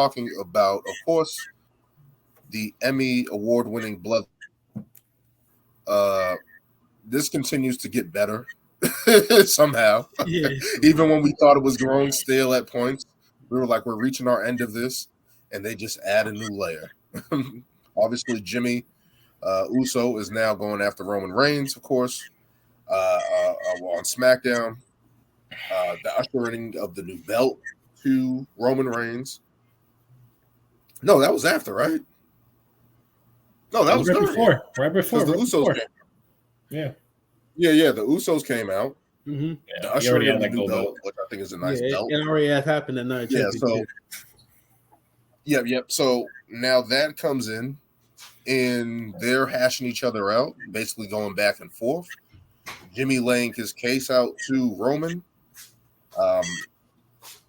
talking about, of course, the Emmy award-winning Blood. This continues to get better somehow. Yeah. Even when we thought it was growing stale at points, we were like, we're reaching our end of this, and they just add a new layer. Obviously, Jimmy Uso is now going after Roman Reigns, of course, on SmackDown. The ushering of the new belt to Roman Reigns. No, that was after, right? No, that was right during. before. Right before. The Usos came. Yeah. Yeah. The Usos came out. Mm-hmm. Yeah, The ushering of the new belt, which I think is a nice belt. It already has happened at night. Yeah. So. Yep. So now that comes in, and they're hashing each other out, basically going back and forth. Jimmy laying his case out to Roman.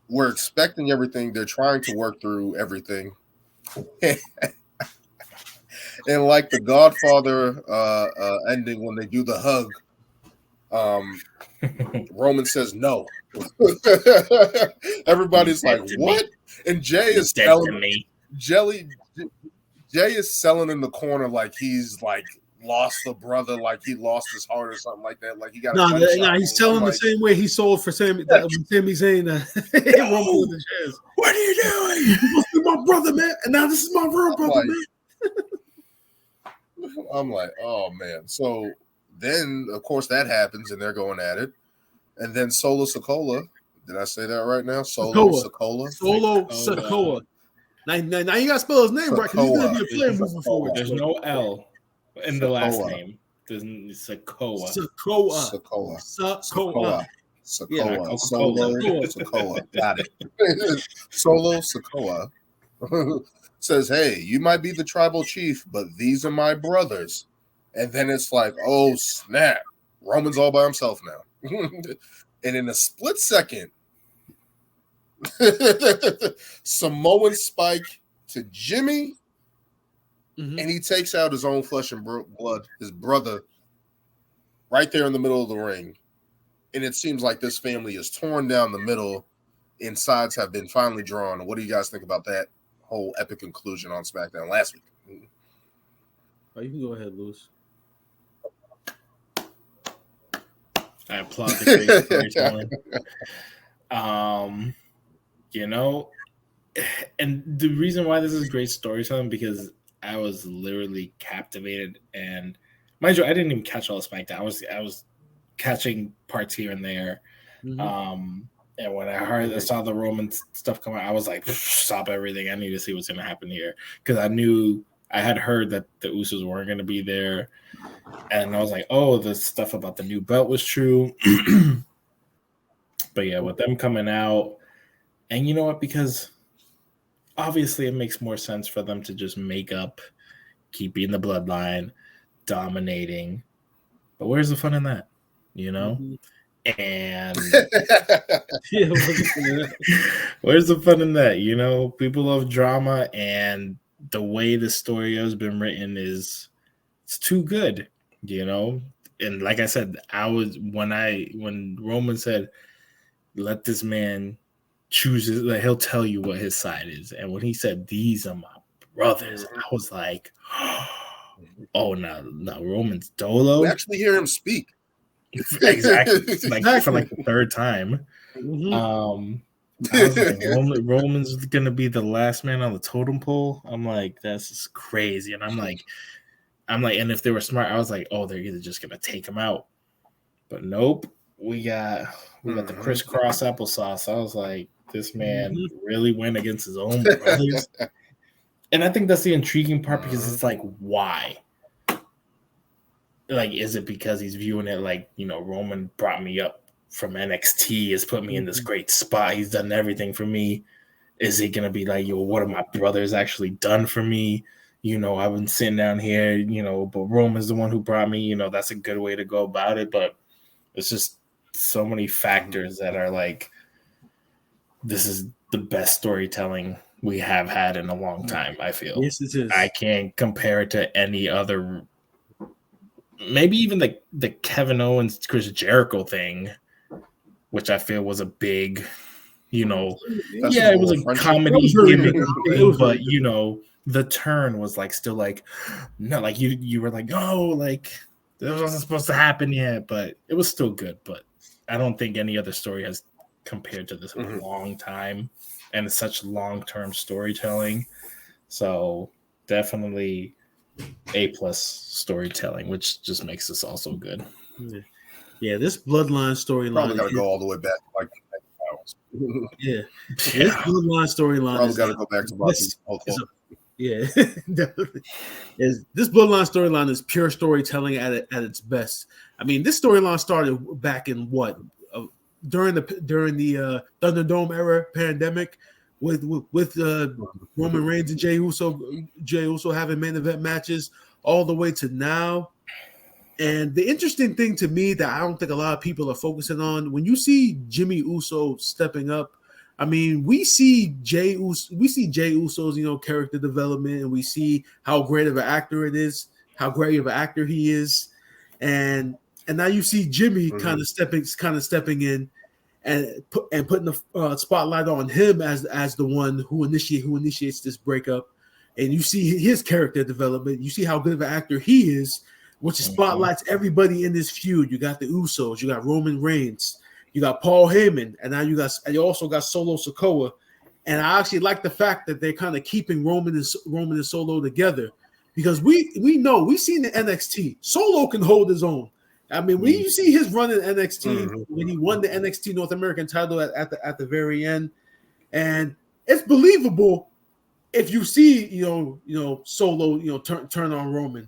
We're expecting everything. They're trying to work through everything. And like the Godfather ending when they do the hug, Roman says no. Everybody's like, what? And Jey is telling me. Jey is selling in the corner like he's like lost a brother, like he lost his heart or something like that. Like he got he's selling the same way he sold for Sami Zayn. What are you doing? You must be my brother, man. And now this is my real brother, man. I'm like, oh man. So then of course that happens and they're going at it. And then Solo Sikoa. Did I say that right now? Solo Sikoa. Now you gotta spell his name right because he's gonna be a player moving forward. There's no L in the last name. There's Sikoa. Solo Sikoa. Got it. Solo Sikoa says, hey, you might be the tribal chief, but these are my brothers. And then it's like, oh snap, Roman's all by himself now. And in a split second, Samoan spike to Jimmy, and he takes out his own flesh and blood, his brother, right there in the middle of the ring. And it seems like this family is torn down the middle, and sides have been finally drawn. What do you guys think about that whole epic conclusion on SmackDown last week? Oh, you can go ahead, Lewis. I applaud the great storytelling. You know, and the reason why this is great storytelling because I was literally captivated, and mind you, I didn't even catch all the SmackDown. I was catching parts here and there. And when I saw the Roman stuff come out, I was like, stop everything. I need to see what's going to happen here because I had heard that the Usos weren't going to be there, and I was like, oh, the stuff about the new belt was true. But yeah, with them coming out. And you know what? Because obviously it makes more sense for them to just make up, keep being the bloodline, dominating. But where's the fun in that? You know? And where's the fun in that? You know, people love drama, and the way the story has been written it's too good, you know? And like I said, when Roman said, let this man chooses, like, he'll tell you what his side is. And when he said, these are my brothers, I was like, oh, no, Roman's Dolo. We actually hear him speak. Exactly. For like the third time. I was like, Roman's going to be the last man on the totem pole. I'm like, that's just crazy. And I'm like, and if they were smart, I was like, oh, they're either just going to take him out. But nope. We got the crisscross applesauce. I was like, this man really went against his own brothers. And I think that's the intriguing part because it's like, why? Like, is it because he's viewing it like, you know, Roman brought me up from NXT, has put me in this great spot. He's done everything for me. Is it going to be like, yo, what have my brothers actually done for me? You know, I've been sitting down here, you know, but Roman's the one who brought me. You know, that's a good way to go about it. But it's just so many factors that are like, this is the best storytelling we have had in a long time, I feel. Yes, it is. I can't compare it to any other, maybe even the Kevin Owens, Chris Jericho thing, which I feel was a big you know, That's yeah, it was a friendship. comedy very gimmick good. It thing, was very but you know, the turn was like still like, no, like you were like, oh, like this wasn't supposed to happen yet, but it was still good. But I don't think any other story has compared to this in a long time, and it's such long-term storytelling. So definitely A+ storytelling, which just makes this also good. Yeah, this Bloodline storyline. Probably got to go all the way back to like hours. Yeah, this Bloodline storyline. Probably got to go back to this. Yeah, definitely. This Bloodline storyline is pure storytelling at its best. I mean, this storyline started back in what during the Thunderdome era pandemic with Roman Reigns and Jey Uso having main event matches all the way to now. And the interesting thing to me that I don't think a lot of people are focusing on, when you see Jimmy Uso stepping up, I mean, we see Jey Uso's, character development, and we see how great of an actor it is, how great of an actor he is. And now you see Jimmy kind of stepping in and putting the spotlight on him as the one who initiates this breakup. And you see his character development. You see how good of an actor he is, which spotlights everybody in this feud. You got the Usos, you got Roman Reigns, you got Paul Heyman, and now you also got Solo Sikoa. And I actually like the fact that they're kind of keeping Roman and Solo together, because we know we've seen the NXT. Solo can hold his own. I mean, when you see his run in NXT, when he won the NXT North American title at the very end, and it's believable if you see Solo turn on Roman.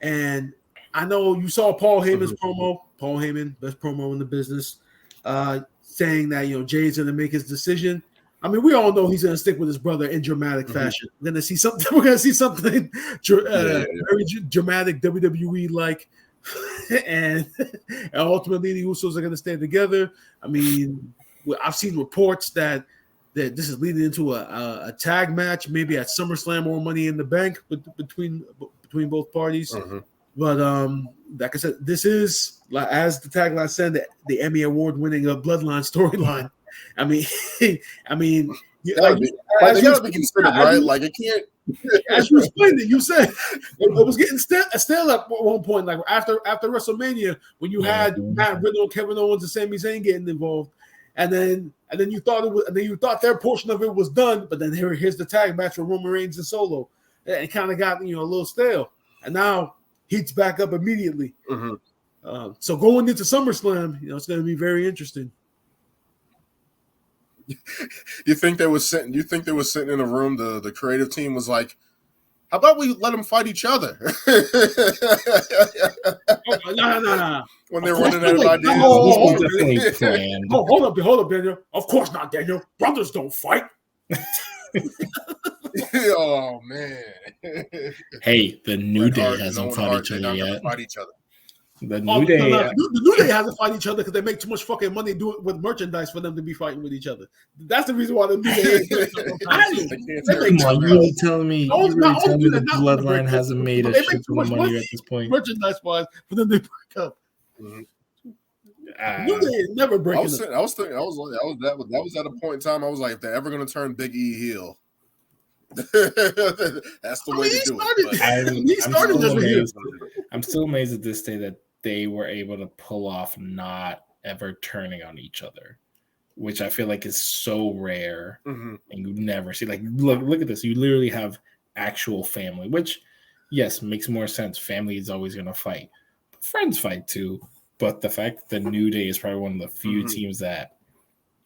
And I know you saw Paul Heyman's promo. Paul Heyman, best promo in the business, saying that Jay's going to make his decision. I mean, we all know he's going to stick with his brother in dramatic fashion. We're going to see something. We're going to see something very dramatic, WWE like, and ultimately the Usos are going to stay together. I mean, I've seen reports that this is leading into a tag match, maybe at SummerSlam or Money in the Bank between both parties. But like I said, this is, as the tagline said, the Emmy Award-winning Bloodline storyline. I mean, they gotta be considered, right? Like it can't. As you explained it, you said it was getting stale at one point, like after WrestleMania, when you had Matt Riddle, Kevin Owens, and Sami Zayn getting involved, and then you thought their portion of it was done, but then here's the tag match with Roman Reigns and Solo. It kind of got a little stale, and now heats back up immediately. So going into SummerSlam, it's going to be very interesting. You think they were sitting in a room? The creative team was like, "How about we let them fight each other?" No. When they're running out of ideas. Hold up, Daniel. Of course not, Daniel. Brothers don't fight. Oh man. Hey, the New Day hasn't fought each other yet. The New Day hasn't fought each other because they make too much fucking money do it with merchandise for them to be fighting with each other. That's the reason why the New Day. Come on, you really telling me the Bloodline hasn't made a shit ton of money at this point, merchandise-wise, for them to break up. New Day is never breaking. I was thinking that was at a point in time. I was like, if they're ever going to turn Big E heel, that's the way to do it. I'm still amazed at this day that they were able to pull off not ever turning on each other, which I feel like is so rare, and you never see. Like, look at this. You literally have actual family, which, yes, makes more sense. Family is always going to fight. Friends fight too. But the fact that the New Day is probably one of the few teams that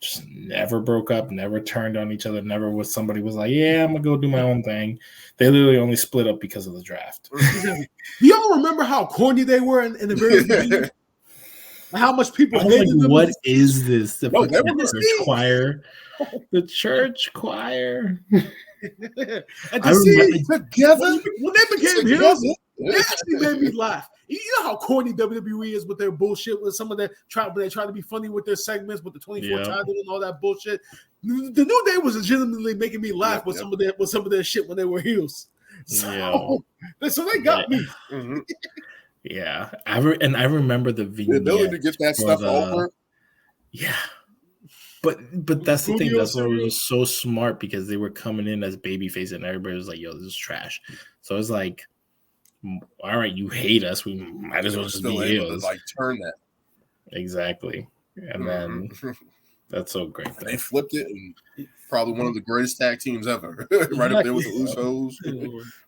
just never broke up, never turned on each other, never was somebody was like, yeah, I'm going to go do my own thing. They literally only split up because of the draft. Do y'all remember how corny they were in the very beginning? How much people hated them? What is this? The church choir. The church choir. And to see together, when they became heroes, it actually made me laugh. You know how corny WWE is with their bullshit, with some of their when they try to be funny with their segments, with the 24 title and all that bullshit. The New Day was legitimately making me laugh with some of their shit when they were heels. So they got me. Yeah, I remember the vignette. The ability to get that stuff over. Yeah. But that's the thing. Rodeo That's what cereal? was so smart because they were coming in as babyface and everybody was like, "Yo, this is trash." So it's like, all right, you hate us. We might as well just Still be able to heels. like turn that. Exactly. And then that's so great. They flipped it, and probably one of the greatest tag teams ever. Right up there with the Usos.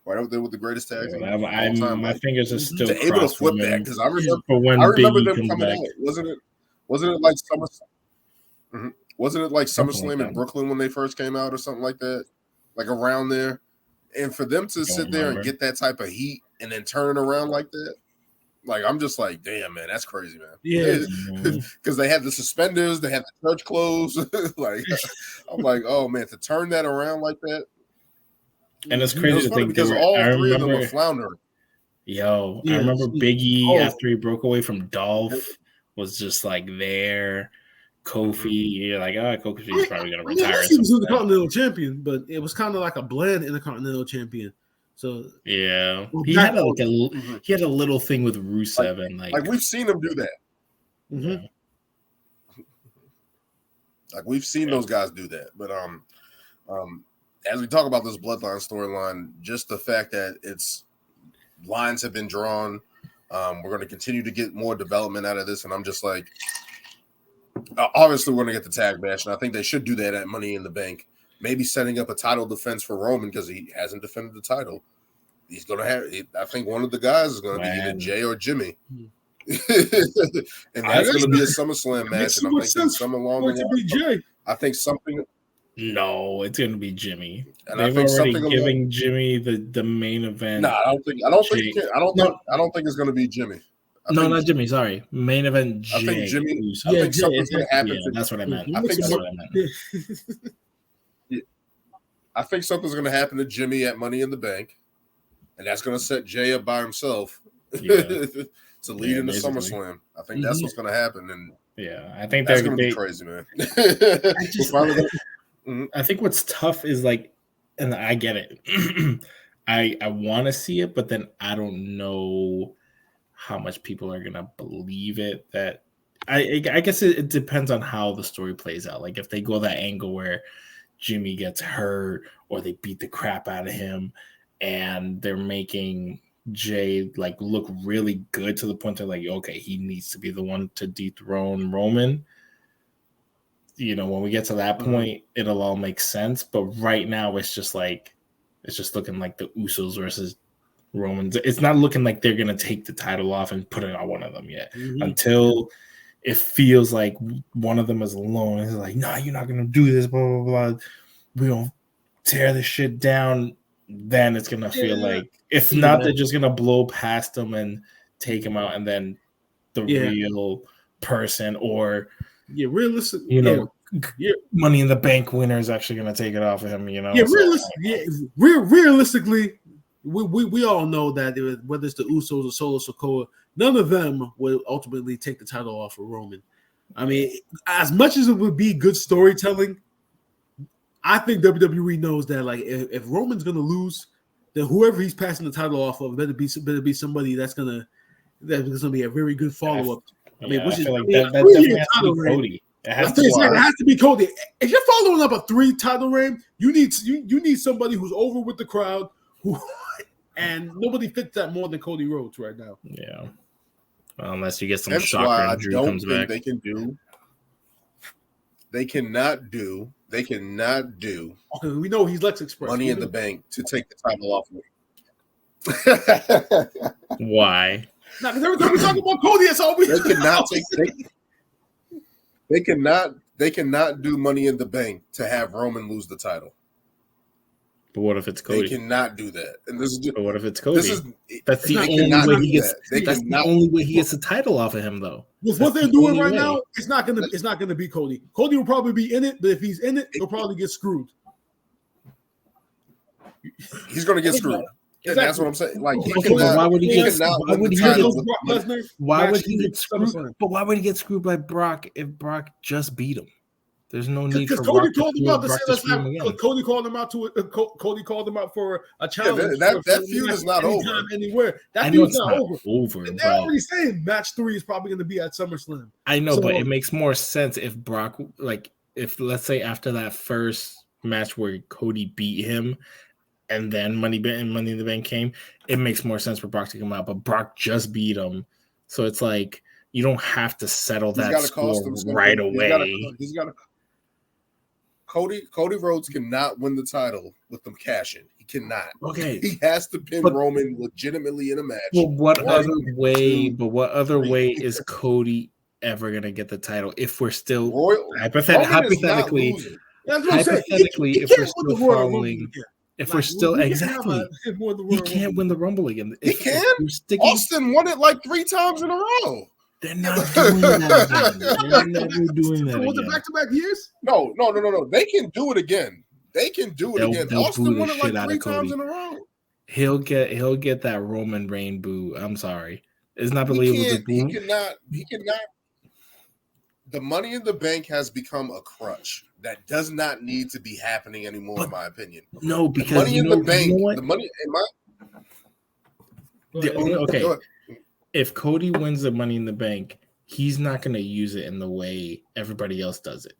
Right up there with the greatest tag team of all time. My fingers are still to able to crossed flip for that them because I for when remember Biggie them comes coming back. out. Wasn't it like SummerSlam? Wasn't it like Something SummerSlam like in Brooklyn when they first came out or something like that? Like around there. And for them to sit there and get that type of heat and then turn around like that, like I'm just like, damn, man, that's crazy, man. Yeah. Because they had the suspenders, they had the church clothes. Like I'm like, oh man, to turn that around like that. And it's crazy to think because all three of them were floundering. Yo, I remember Biggie after he broke away from Dolph was just like there. Kofi, you're like, Kofi's probably gonna retire. He was the Continental Champion, but it was kind of like a blend Intercontinental Champion. So yeah, he had a little thing with Rusev and like we've seen him do that. Mm-hmm. Like we've seen those guys do that, but as we talk about this Bloodline storyline, just the fact that it's lines have been drawn, we're going to continue to get more development out of this, and I'm just like. Obviously, we're going to get the tag match, and I think they should do that at Money in the Bank. Maybe setting up a title defense for Roman because he hasn't defended the title. He's going to have. I think one of the guys is going to be either Jey or Jimmy, and that's going to be a SummerSlam match. And I'm thinking some along the line. I think something. No, it's going to be Jimmy. And they've already giving Jimmy the main event. No, I don't think it's going to be Jimmy. Not Jimmy. Sorry, main event. I think Jimmy. Uso. I think something's going to happen. That's what I meant. I think something's going to happen to Jimmy at Money in the Bank, and that's going to set Jey up by himself to lead into SummerSlam. I think that's what's going to happen, and I think that's going to be crazy, man. I think what's tough is like, and I get it. I want to see it, but then I don't know how much people are gonna believe it. That I guess it depends on how the story plays out. Like if they go that angle where Jimmy gets hurt or they beat the crap out of him and they're making Jey like look really good to the point that like, okay, he needs to be the one to dethrone Roman. You know, when we get to that point, it'll all make sense. But right now it's just looking like the Usos versus Romans. It's not looking like they're gonna take the title off and put it on one of them yet. Until it feels like one of them is alone. It's like, no, you're not gonna do this, blah blah blah. We don't tear this shit down. Then it's gonna feel like, if not, they're just gonna blow past them and take him out, and then the real person or realistic, Money in the Bank winner is actually gonna take it off of him. You know, realistically. We all know that whether it's the Usos or Solo Sikoa, none of them will ultimately take the title off of Roman. I mean, as much as it would be good storytelling, I think WWE knows that like if Roman's gonna lose, then whoever he's passing the title off of better be somebody that's gonna be a very good follow up. I mean, which is like that has to be Cody. It has to be Cody. If you're following up a 3 title reign, you need somebody who's over with the crowd. And nobody fits that more than Cody Rhodes right now. Yeah. Well, unless you get some shocker and Drew comes back. They cannot do. Okay, we know he's Lex Express. Money in the Bank to take the title off of him. Why? Now, because every time we talk about Cody, that's all we. They cannot take. They cannot do Money in the Bank to have Roman lose the title. But what if it's Cody? They cannot do that. And this is just, but what if it's Cody? That's the only way he gets. That's the only way he gets the title off of him, though. With what they're doing right now, it's not gonna be Cody. Cody will probably be in it, but if he's in it, he'll probably get screwed. He's gonna get screwed. Exactly. That's what I'm saying. Like, why would he get screwed? But why would he get screwed by Brock if Brock just beat him? There's no need for Cody called him out to say Cody called him out Cody called him out for a challenge. That feud is not over anywhere. That feud's not over. And they're already saying match 3 is probably going to be at SummerSlam. I know, but it makes more sense if Brock, like, if let's say after that first match where Cody beat him, and then Money in the Bank came, it makes more sense for Brock to come out. But Brock just beat him, so it's like you don't have to settle that score right away. He's got to. Cody Rhodes cannot win the title with them cashing. He cannot. Okay, he has to pin Roman legitimately in a match. Well, what other way is Cody ever gonna get the title if we're still hypothetically, if we're still following? If we're still exactly, he can't win the Rumble again. He can. Austin won it like 3 times in a row. They're not doing that again. They're never doing that again. Back-to-back years? No. They can do it again. Austin won it like 3 times in a row. He'll get that Roman Reign boo. I'm sorry. It's not believable to boo. He cannot. The Money in the Bank has become a crutch that does not need to be happening anymore, in my opinion. No, because the money in my. Okay. If Cody wins the Money in the Bank, he's not going to use it in the way everybody else does it.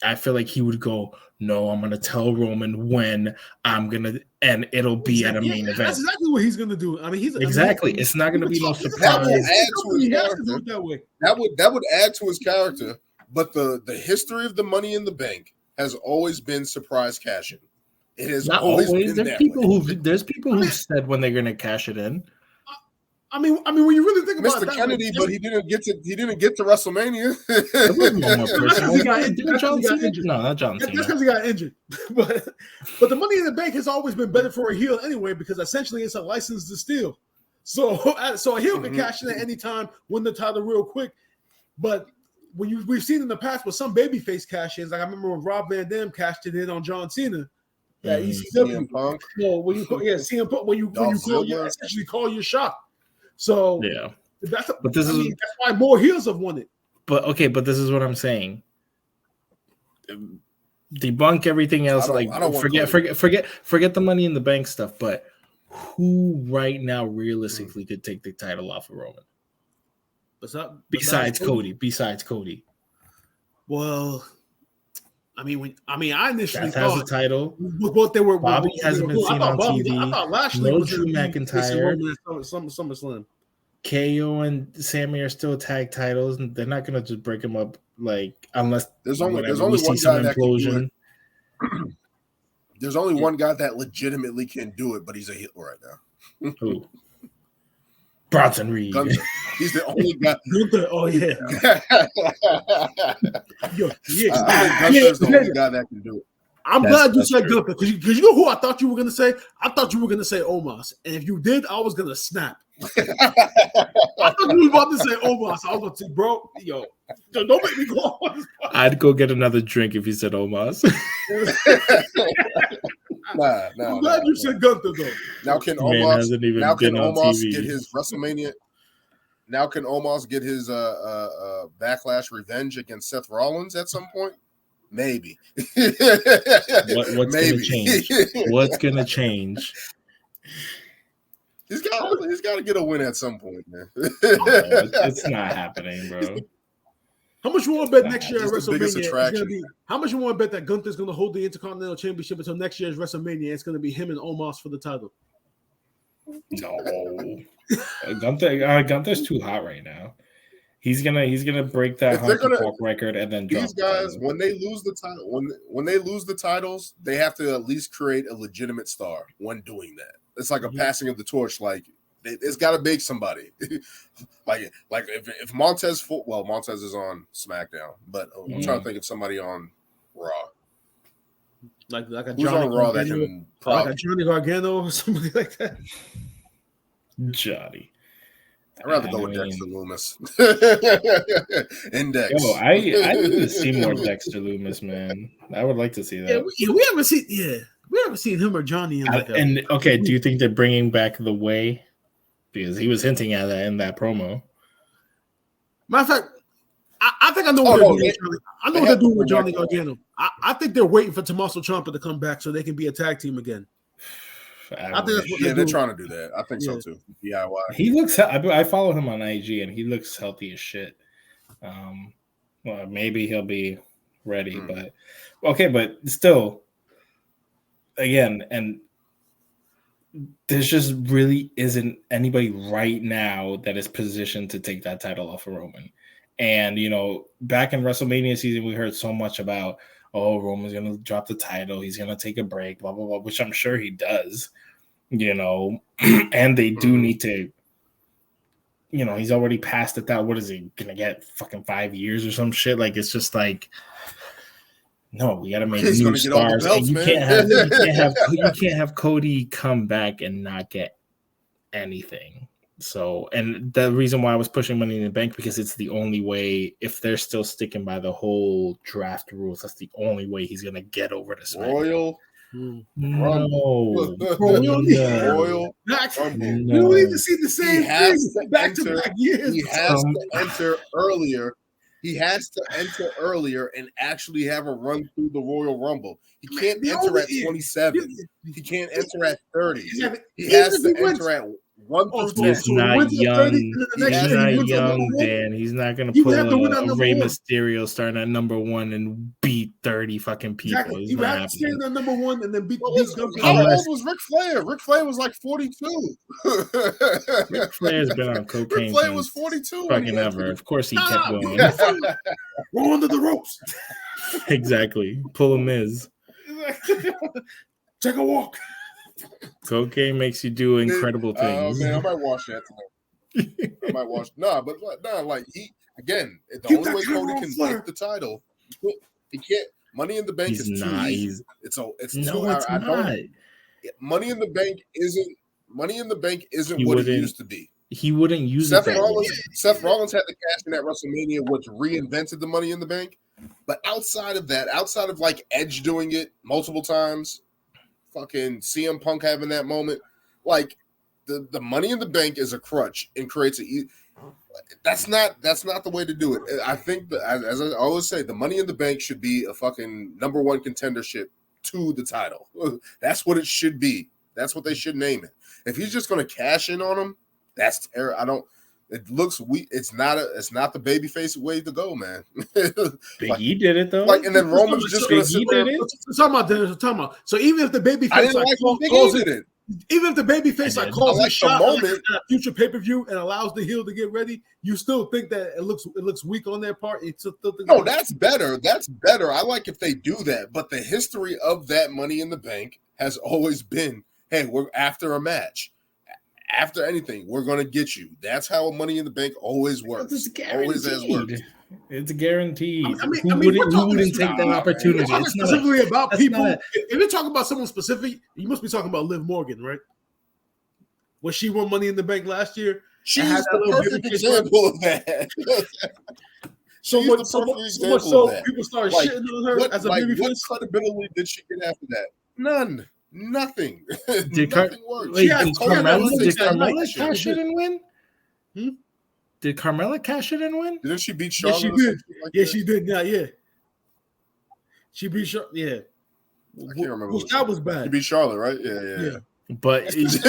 I feel like he would go, no, I'm going to tell Roman when I'm going to, and it'll be at a main event. That's exactly what he's going to do. I mean, it's not going to be no surprise. That would add to his character. But the history of the Money in the Bank has always been surprise cashing. It has not always been there's that people way. There's people who said when they're going to cash it in. I mean, when you really think about Mr. Kennedy, but he didn't get to WrestleMania. No, not John Cena. That's because he got injured. But the Money in the Bank has always been better for a heel anyway, because essentially it's a license to steal. So a heel can cash in at any time, win the title real quick. But we've seen in the past with some babyface cash-ins, like I remember when Rob Van Dam cashed it in on John Cena. Yeah, CM Punk. No, CM Punk when you essentially call your shot. So yeah, that's why more heels have won it. But this is what I'm saying. Debunk everything else. Forget the Money in the Bank stuff. But who right now realistically could take the title off of Roman? Besides Cody. Well, I initially thought has a title. Bobby hasn't been seen on TV. I thought Lashley was Drew McIntyre. SummerSlam. KO and Sammy are still tag titles, and they're not gonna just break them up unless there's only one guy that can do it. There's only one guy that legitimately can do it, but he's a heel right now. Who? Bronson Reed. Gunther. He's the only guy. Gunther, oh yeah. Gunther's the only guy that can do it. I'm glad you said Gunther, because you know who I thought you were going to say? I thought you were going to say Omos. And if you did, I was going to snap. I thought you were about to say Omos. I was going to say, bro, don't make me go on. I'd go get another drink if you said Omos. I'm glad you said Gunther, though. Now can Omos get his WrestleMania? Now can Omos get his Backlash revenge against Seth Rollins at some point? Maybe. What's going to change? What's going to change? He's got to get a win at some point, man. It's not happening, bro. How much you want to bet next year at WrestleMania? How much you want to bet that Gunther's going to hold the Intercontinental Championship until next year's WrestleMania? It's going to be him and Omos for the title. No, Gunther's too hot right now. He's gonna break that record and then drop these guys when they lose the title. When they lose the titles, they have to at least create a legitimate star when doing that. It's like a passing of the torch. Like it's got to make somebody. like if Montez Montez is on SmackDown, but I'm trying to think of somebody on Raw. Like a Who's on Raw that can like a Johnny Gargano or somebody like that. Johnny. I'd rather go with Dexter Lumis. Index. Yo, I need to see more Dexter Lumis, man. I would like to see that. We haven't seen him or Johnny in do you think they're bringing back The Way? Because he was hinting at that in that promo. Matter of fact, I think I know what they're doing. I know what they're doing with Johnny Gargano. I think they're waiting for Tommaso Ciampa to come back so they can be a tag team again. I think that's what they're trying to do that. I think so too. DIY. He looks. I follow him on IG, and he looks healthy as shit. Well, maybe he'll be ready. But okay, but still, again, and there's just really isn't anybody right now that is positioned to take that title off of Roman. And, you know, back in WrestleMania season, we heard so much about, oh, Roman's going to drop the title. He's going to take a break, blah, blah, blah, which I'm sure he does, you know, and they do need to, you know, he's already passed it. What is he going to get? Fucking 5 years or some shit? Like, it's just like, no, we got to make new stars. Belts, and you can't have Cody come back and not get anything. So, and the reason why I was pushing Money in the Bank, because it's the only way, if they're still sticking by the whole draft rules, that's the only way he's going to get over this Royal Rumble. Royal You don't need to see the same thing back-to-back years. He has to enter earlier. He has to enter earlier and actually have a run through the Royal Rumble. He can't enter at 27. He can't enter at 30. He has to enter at 1 through 10. He's not young. He's not young, Dan. He's not going to pull a Rey Mysterio starting at number 1 and beat 30 fucking people. Exactly. He would have to stand at number 1 and then beat How old was Ric Flair? Ric Flair was like 42. Ric Flair's been on cocaine. Ric Flair was 42. Fucking ever. Of course he kept going. Roll under the ropes. Exactly. Pull a Miz. Take a walk. Cocaine makes you do incredible things. Man, I might watch that tonight. I might watch. Like he again. The only way Cody can take the title, he can't. Money in the Bank is too easy. It's not. Money in the Bank isn't. Money in the Bank isn't what it used to be. He wouldn't use Seth Rollins had the cash in at WrestleMania, which reinvented the Money in the Bank. But outside of that, outside of like Edge doing it multiple times, fucking CM Punk having that moment, like the Money in the Bank is a crutch and creates that's not the way to do it. I think that, as I always say, the Money in the Bank should be a fucking number 1 contendership to the title. That's what it should be. That's what they should name it. If he's just going to cash in on him, that's terrible. It looks weak. It's not the babyface way to go, man. Big E did it though. And then Roman's just going to sit there. Talking about. So even if the babyface calls it, even if the babyface calls a shot at a future pay-per-view and allows the heel to get ready, you still think that it looks weak on their part. No, that's better. That's better. I like if they do that. But the history of that Money in the Bank has always been, hey, we're after a match. After anything, we're going to get you. That's how Money in the Bank always works. Always has worked. It's guaranteed. I mean, who wouldn't take that opportunity? It's specifically about people. If you're talking about someone specific, you must be talking about Liv Morgan, right? When she won Money in the Bank last year, she's the perfect example of that. So people started shitting on her as a babyface. What credibility did she get after that? None. Nothing. Did Carmella cash it and win? Did Carmella cash it and win? Didn't she beat Charlotte? Yeah, she did. She did. Yeah. She beat Charlotte. Yeah. I can't remember. That was bad. She beat Charlotte, right? Yeah. But Alexa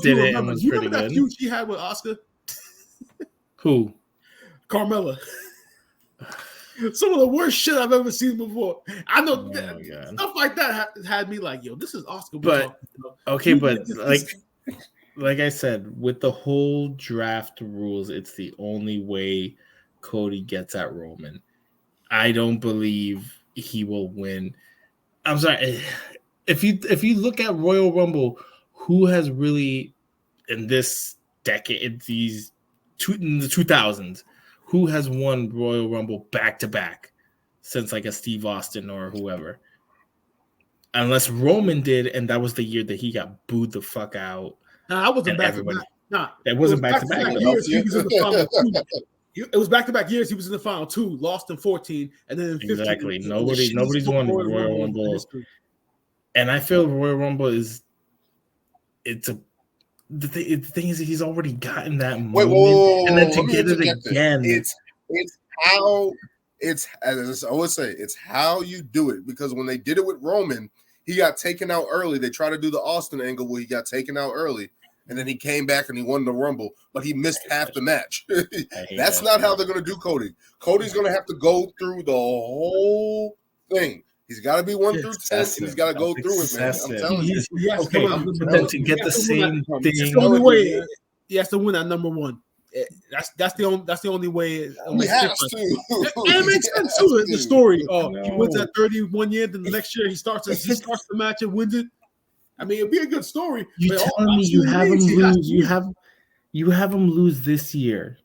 did it and was pretty good. That feud she had with Asuka? Who? Carmella. Some of the worst shit I've ever seen before. I know stuff like that had me like, yo, this is Asuka. But okay, but like I said, with the whole draft rules, it's the only way Cody gets at Roman. I don't believe he will win. I'm sorry. If you look at Royal Rumble, who has really in this decade, in the 2000s, who has won Royal Rumble back to back since like a Steve Austin or whoever? Unless Roman did, and that was the year that he got booed the fuck out. I wasn't back to back. Nah, that wasn't back to back. It was back to back years. He was in the final 2, lost in 14, and then in 15. Exactly. Nobody's won Royal Rumble. And I feel Royal Rumble is the thing is he's already gotten that moment, and then to get it again, it's how it's, as I always say, it's how you do it. Because when they did it with Roman, he got taken out early. They tried to do the Austin angle where he got taken out early, and then he came back and he won the Rumble, but he missed half the match. That's that. not how they're going to do Cody. Cody's going to have to go through the whole thing. He's got to be 1 through 10, and he's got to go through it, man. I'm telling you. Okay, but then to get the same thing, the only way he has to win at number 1. That's the only way. He has to. It makes sense too. The story. He wins at 31 years, then the next year he starts the match and wins it. I mean, it'd be a good story. You telling me you have him lose? You have him lose this year,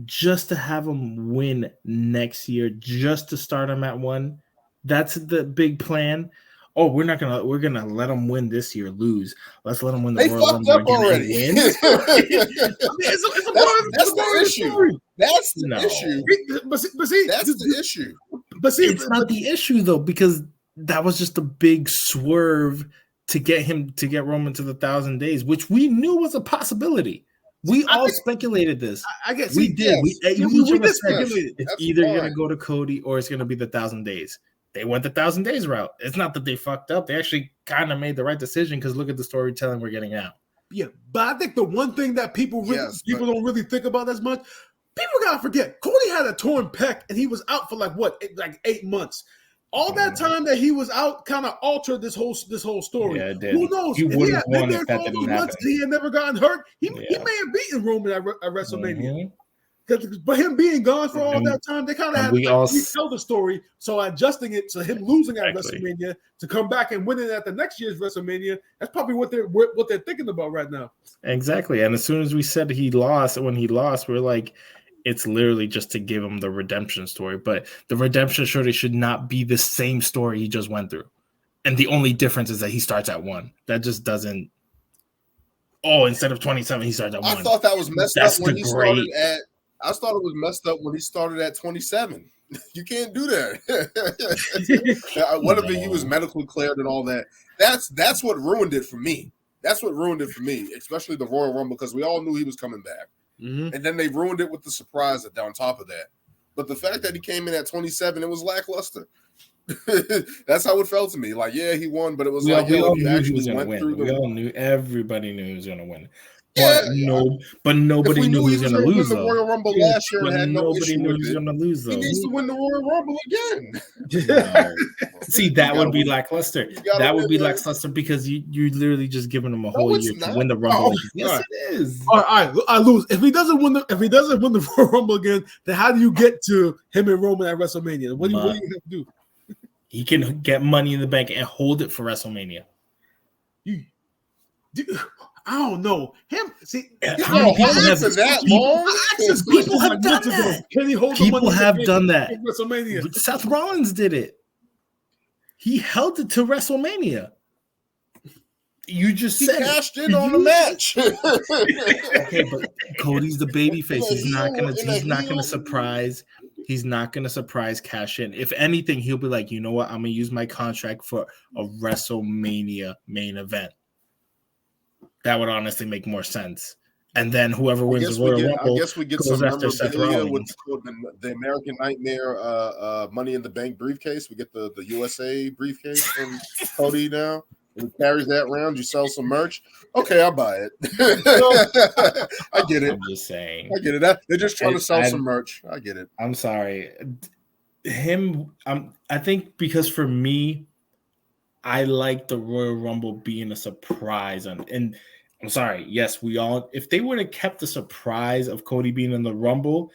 just to have him win next year, just to start him at 1. That's the big plan. Oh, we're gonna let him win this year, lose. Let's let him win the Royal Rumble again already. Win. That's the issue. That's the issue. But see, that's the issue. But see, it's not the issue though, because that was just a big swerve to get Roman to the 1,000 days, which we knew was a possibility. We all speculated this. I guess we did. Yes. We did speculate. It's either going to go to Cody or it's going to be the 1,000 days. They went the 1,000 days route. It's not that they fucked up. They actually kind of made the right decision because look at the storytelling we're getting out. Yeah, but I think the one thing that people don't really think about as much, people gotta forget, Cody had a torn pec and he was out for like 8 months. All that time that he was out kind of altered this whole story. Yeah, it did. Who knows? He would have won if that all didn't those months happen. He had never gotten hurt. He may have beaten Roman at WrestleMania. Mm-hmm. But him being gone for all that time, they kind of had to tell the story. So adjusting it to him losing at WrestleMania to come back and winning at the next year's WrestleMania, that's probably what they're thinking about right now. Exactly. And as soon as we said when he lost, we're like, it's literally just to give him the redemption story. But the redemption story should not be the same story he just went through. And the only difference is that he starts at 1. That just doesn't. Oh, instead of 27, he starts at 1. I thought that was messed up when he started at. I thought it was messed up when he started at 27. You can't do that. Whatever he was medically cleared and all that. That's what ruined it for me. That's what ruined it for me, especially the Royal Rumble, because we all knew he was coming back. Mm-hmm. And then they ruined it with the surprise on top of that. But the fact that he came in at 27, it was lackluster. That's how it felt to me. Like, yeah, he won, but it was everybody knew he was going to win. But nobody knew he was going to lose. The Royal Rumble last year had nobody knew he was going to lose. Though he needs to win the Royal Rumble again. See, that would be lackluster. That would be lackluster because you literally just giving him a whole year to win the Rumble. Yes, it is. All right, I lose. If he doesn't win the Royal Rumble again, then how do you get to him and Roman at WrestleMania? What do you have to do? He can get Money in the Bank and hold it for WrestleMania. I don't know him. See, people have done that. Can he hold people have done that. WrestleMania. Seth Rollins did it. He held it to WrestleMania. You just he cashed in on the match. Okay, but Cody's the babyface. He's not gonna surprise. He's not gonna surprise cash in. If anything, he'll be like, you know what? I'm gonna use my contract for a WrestleMania main event. That would honestly make more sense. And then whoever wins the Royal Rumble, I guess we get some memorabilia with the American Nightmare Money in the Bank briefcase. We get the USA briefcase from Cody now. He carries that around. You sell some merch. Okay, I'll buy it. I get it. I'm just saying. I get it. They're just trying to sell some merch. I get it. I'm sorry. I think because for me, I like the Royal Rumble being a surprise. And I'm sorry. Yes, if they would have kept the surprise of Cody being in the Rumble,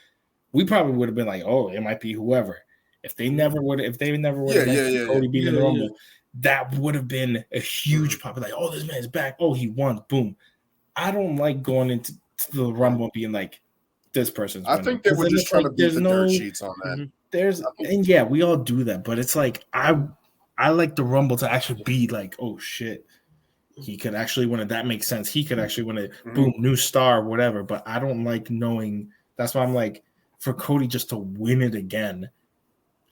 we probably would have been like, oh, it might be whoever. If they never would have Cody being in the Rumble, that would have been a huge pop. Like, oh, this man's back. Oh, he won. Boom. I don't like going into the Rumble and being like, this person's winning. I think they were just trying to beat the dirt sheets on that. We all do that. But it's like, I like the Rumble to actually be like, oh, shit. He could actually win it. That makes sense. He could actually win it. Mm-hmm. Boom, new star, whatever. But I don't like knowing. That's why I'm like, for Cody just to win it again,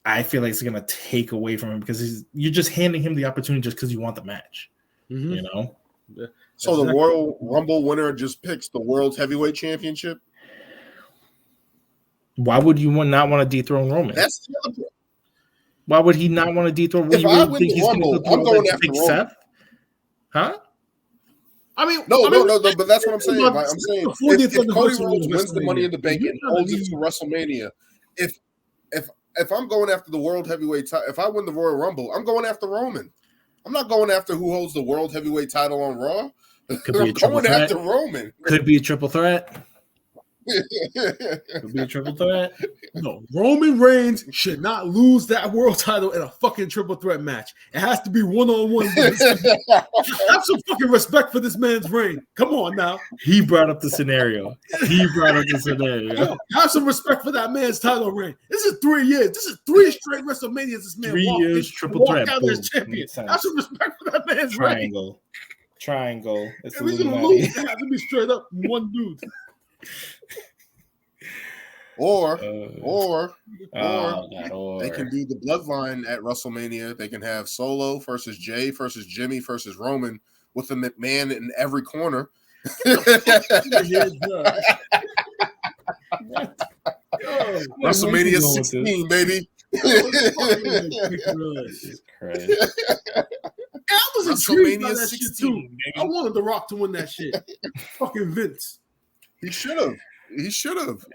I feel like it's going to take away from him because you're just handing him the opportunity just because you want the match. Mm-hmm. You know? Yeah. So the Royal Rumble winner just picks the World Heavyweight Championship? Why would you not want to dethrone Roman? That's the other point. Why would he not want to dethrone? If I win the Rumble, I'm going after Roman. Seth? Huh? No, but that's what I'm saying. Like, I'm saying if Cody Rhodes wins the Money in the Bank and holds it to WrestleMania, if I'm going after the World Heavyweight title, if I win the Royal Rumble, I'm going after Roman. I'm not going after who holds the World Heavyweight title on Raw. I'm going after Roman. Could be a triple threat. Could be a triple threat. No, Roman Reigns should not lose that world title in a fucking triple threat match. It has to be one-on-one. Have some fucking respect for this man's reign. Come on now. He brought up the scenario. Have some respect for that man's title reign. This is 3 years. This is 3 straight WrestleManias. This man 3 years triple threat. Out as champion. Have some respect for that man's reign. Triangle. It's he's gonna lose. It has to be straight up one dude. Or they can do the Bloodline at WrestleMania. They can have Solo versus Jey versus Jimmy versus Roman with a McMahon in every corner. WrestleMania 16, baby. I was WrestleMania 16. I wanted The Rock to win that shit. Fucking Vince. He should have. He should have.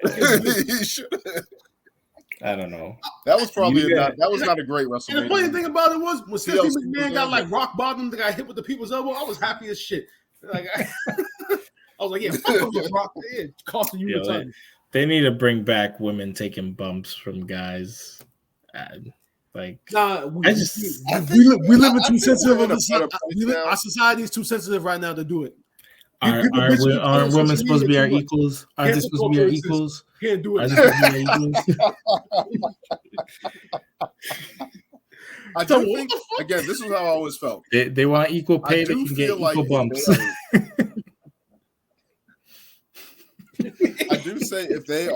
I don't know. That was probably not a great WrestleMania. And the funny thing about it was when Stephanie McMahon got like rock bottom, the guy hit with the people's elbow, I was happy as shit. Like I was like, yeah, fuck with Rock. Yeah, costing you the time. They need to bring back women taking bumps from guys. We live in too sensitive of a society. Our society is too sensitive right now to do it. Aren't women supposed to be our equals? Aren't they supposed to be our equals? Can't do it. I do think, again, this is how I always felt. They want equal pay. They can get equal bumps. I do say if they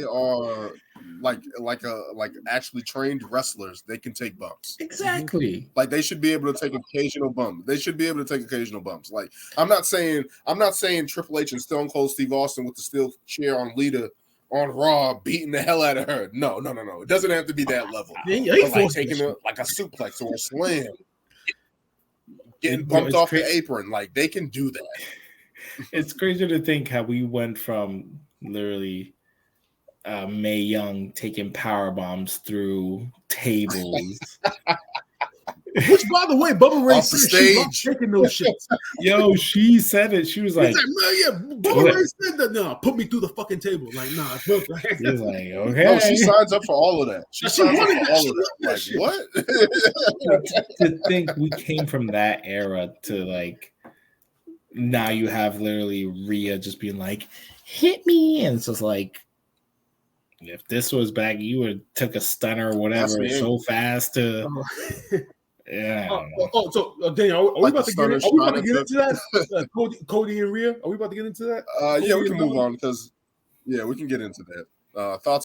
are like actually trained wrestlers, they can take bumps. Exactly. Like they should be able to take occasional bumps. Like I'm not saying Triple H and Stone Cold Steve Austin with the steel chair on Lita on Raw beating the hell out of her. No. It doesn't have to be that level. Like taking a suplex or a slam, getting bumped off the apron. Like they can do that. It's crazy to think how we went from literally Mae Young taking power bombs through tables. Which, by the way, Bubba Ray said she was taking those shits. Yo, she said it. She was like, Bubba Ray said that. No, put me through the fucking table. Like, nah, it's broke. He was like, okay. No, she signs up for all of that. She signs up for all of that. Like, what? To think we came from that era to like now you have literally Rhea just being like, hit me. And it's just like, if this was back, you would have took a stunner or whatever so fast to. Yeah. So Daniel, are we about to get into that? Cody and Rhea? Are we about to get into that? Yeah, we can move on because we can get into that. Thoughts